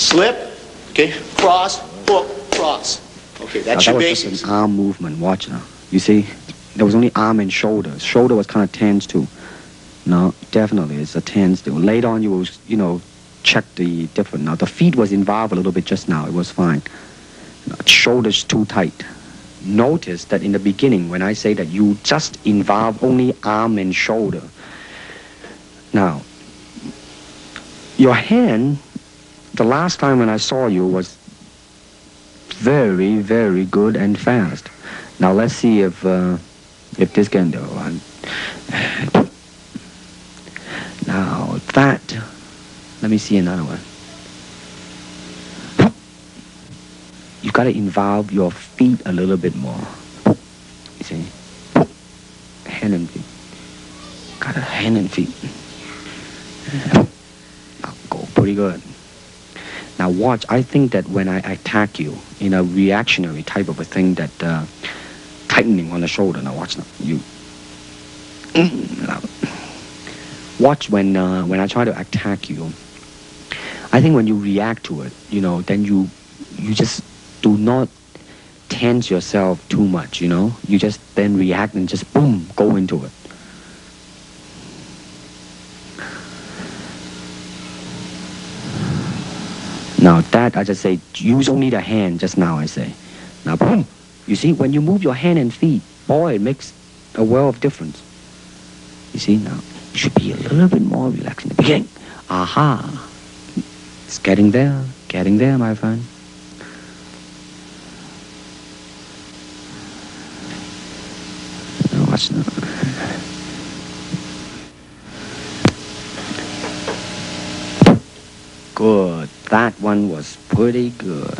slip, okay, cross, hook, cross. Okay, that's your basics. That was just an arm movement. Watch now. You see, there was only arm and shoulder. Shoulder was kind of tense too. No, definitely, it's a tense too. Later on, you will, you know, check the different. Now, the feet was involved a little bit just now. It was fine. Shoulders too tight. Notice that in the beginning, when I say that you just involve only arm and shoulder. Now, your hand, the last time when I saw you was very, very good and fast. Now let's see if this can do. Now that, let me see another one. You got to involve your feet a little bit more. You see? Hand and feet. Got a hand and feet. Now go pretty good. Now watch, I think that when I attack you in a reactionary type of a thing that tightening on the shoulder. Now watch now. You. Now, watch when I try to attack you. I think when you react to it, you know, then you just do not tense yourself too much, you know. You just then react and just boom, go into it. Now that, I just say, use only the hand just now, I say. Now boom. You see, when you move your hand and feet, boy, it makes a world of difference. You see, now, you should be a little bit more relaxed in the beginning. Aha. It's getting there, my friend. Now watch now. Good. That one was pretty good.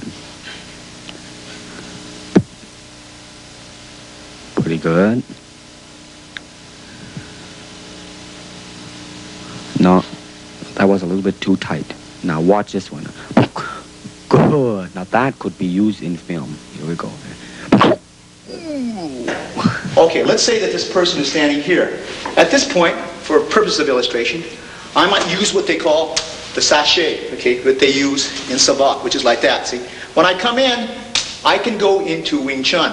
Pretty good. No, that was a little bit too tight. Now watch this one. Good. Now that could be used in film. Here we go. Okay, let's say that this person is standing here. At this point, for purposes of illustration, I might use what they call the sachet, okay, that they use in Savate, which is like that, see? When I come in, I can go into Wing Chun.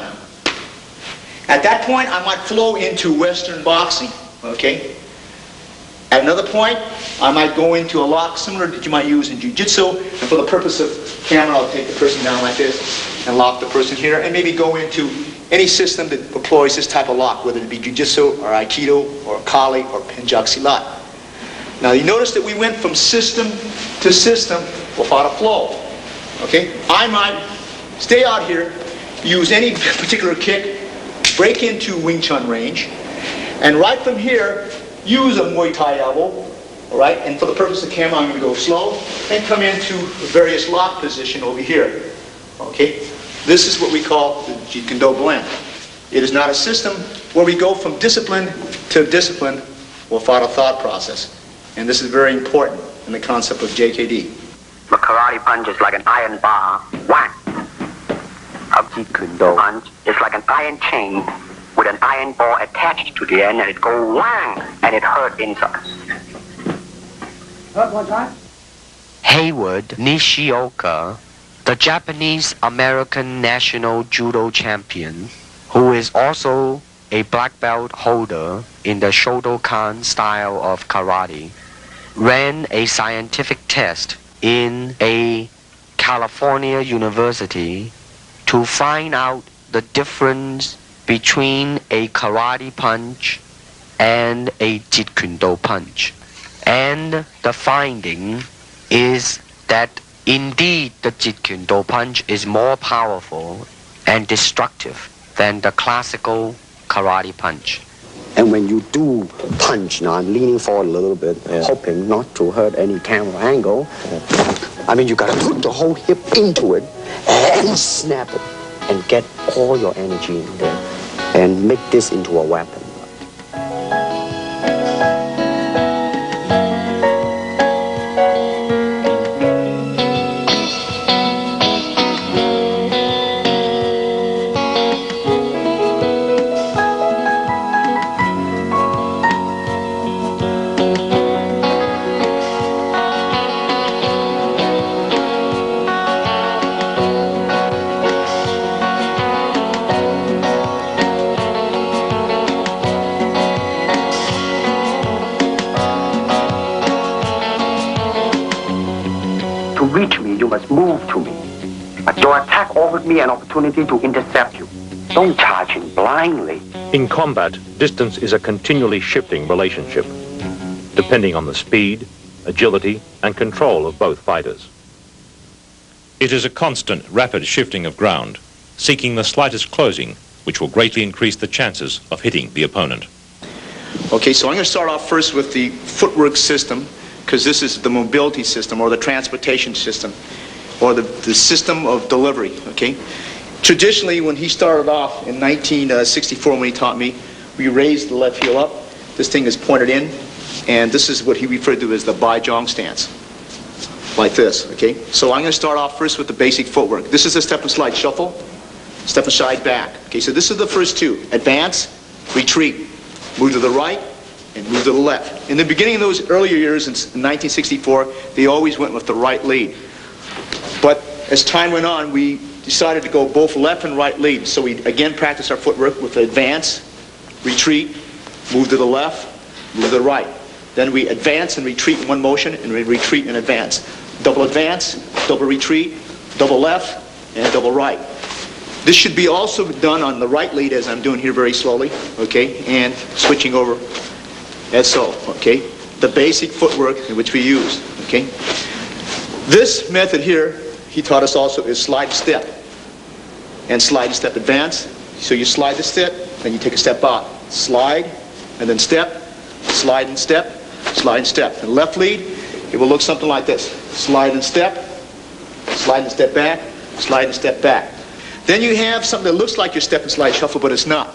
At that point, I might flow into Western boxing, okay? At another point, I might go into a lock similar that you might use in Jiu-Jitsu, and for the purpose of camera, I'll take the person down like this and lock the person here, and maybe go into any system that employs this type of lock, whether it be Jiu-Jitsu or Aikido or Kali or Penjak Silat. Now you notice that we went from system to system without a flow. Okay? I might stay out here, use any particular kick, break into Wing Chun range, and right from here, use a Muay Thai elbow, all right? And for the purpose of camera, I'm going to go slow and come into various lock position over here. Okay? This is what we call the Jeet Kune Do blend. It is not a system where we go from discipline to discipline without a thought process. And this is very important in the concept of JKD. The karate punch is like an iron bar, whack. A Jeet Kune Do punch is like an iron chain with an iron ball attached to the end, and it goes whang, and it hurt inside. What was that? Hayward Nishioka, the Japanese-American national judo champion, who is also a black belt holder in the Shotokan style of karate, ran a scientific test in a California university to find out the difference between a karate punch and a Jeet Kune Do punch. And the finding is that indeed the Jeet Kune Do punch is more powerful and destructive than the classical karate punch. And when you do punch, now I'm leaning forward a little bit, hoping not to hurt any camera angle. I mean, you gotta put the whole hip into it and snap it and get all your energy in there and make this into a weapon. To reach me, you must move to me. But your attack offered me an opportunity to intercept you. Don't charge him blindly. In combat, distance is a continually shifting relationship, depending on the speed, agility, and control of both fighters. It is a constant, rapid shifting of ground, seeking the slightest closing, which will greatly increase the chances of hitting the opponent. Okay, so I'm going to start off first with the footwork system, because this is the mobility system or the transportation system or the system of delivery, okay? Traditionally, when he started off in 1964 when he taught me, we raised the left heel up. This thing is pointed in, and this is what he referred to as the Baijong stance, like this, okay? So I'm going to start off first with the basic footwork. This is a step and slide shuffle, step and slide back. Okay, so this is the first two. Advance, retreat, move to the right, and move to the left. In the beginning of those earlier years in 1964, they always went with the right lead. But as time went on, we decided to go both left and right lead. So we again practiced our footwork with advance, retreat, move to the left, move to the right. Then we advance and retreat in one motion, and we retreat and advance. Double advance, double retreat, double left, and double right. This should be also done on the right lead as I'm doing here very slowly, okay, and switching over as so, okay. The basic footwork in which we use, okay. This method here, he taught us also, is slide step and slide step advance. So you slide the step, then you take a step out. Slide, and then step, slide and step, slide and step. And left lead, it will look something like this. Slide and step back, slide and step back. Then you have something that looks like your step and slide shuffle, but it's not.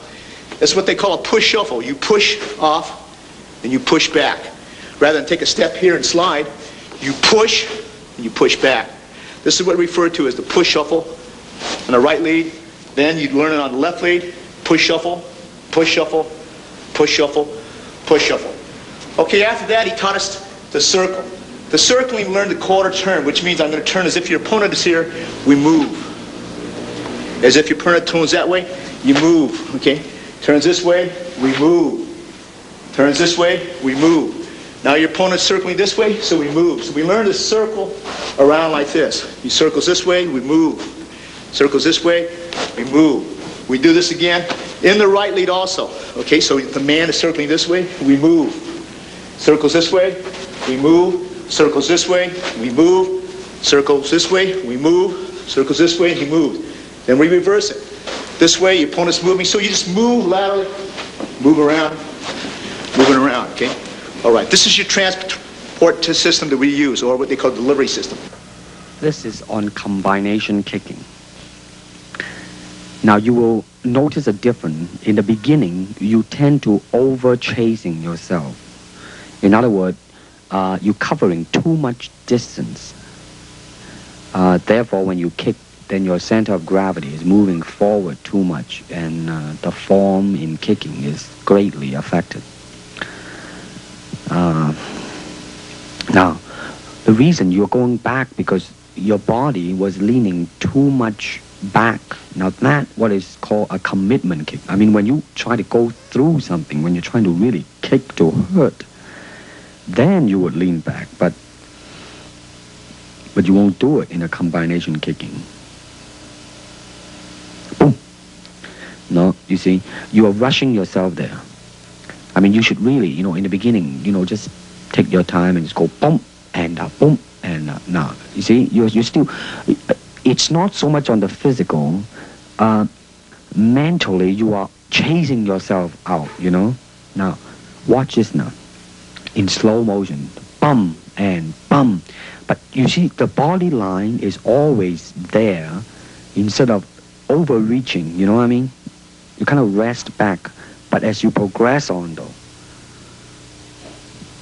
That's what they call a push shuffle. You push off, and you push back. Rather than take a step here and slide, you push, and you push back. This is what we refer to as the push shuffle on the right lead. Then you learn it on the left lead. Push shuffle, push shuffle, push shuffle, push shuffle. Okay, after that he taught us the circle. The circle we learned the quarter turn, which means I'm going to turn as if your opponent is here, we move. As if your opponent turns that way, you move, okay? Turns this way, we move. Turns this way, we move. Now your opponent's circling this way, so we move. So we learn to circle around like this. He circles this way, we move. Circles this way, we move. We do this again in the right lead also. Okay, so the man is circling this way, we move. Circles this way, we move. Circles this way, we move. Circles this way, we move. Circles this way, he moves. Then we reverse it. This way, your opponent's moving, so you just move laterally, move around, moving around, okay? All right, this is your transport system that we use, or what they call delivery system. This is on combination kicking. Now you will notice a difference. In the beginning, you tend to over-chasing yourself. In other words, you're covering too much distance. Therefore, when you kick, then your center of gravity is moving forward too much, and the form in kicking is greatly affected. Now, the reason you're going back because your body was leaning too much back. Now that's what is called a commitment kick. I mean, when you try to go through something, when you're trying to really kick to hurt, then you would lean back, but you won't do it in a combination kicking. Boom. No, you see, you are rushing yourself there. I mean, you should really, in the beginning, just take your time and just go boom and now. You see, you still, it's not so much on the physical. Mentally, you are chasing yourself out, Now, watch this now. In slow motion, bum and bum. But you see, the body line is always there instead of overreaching, you know what I mean? You kind of rest back. But as you progress on, though,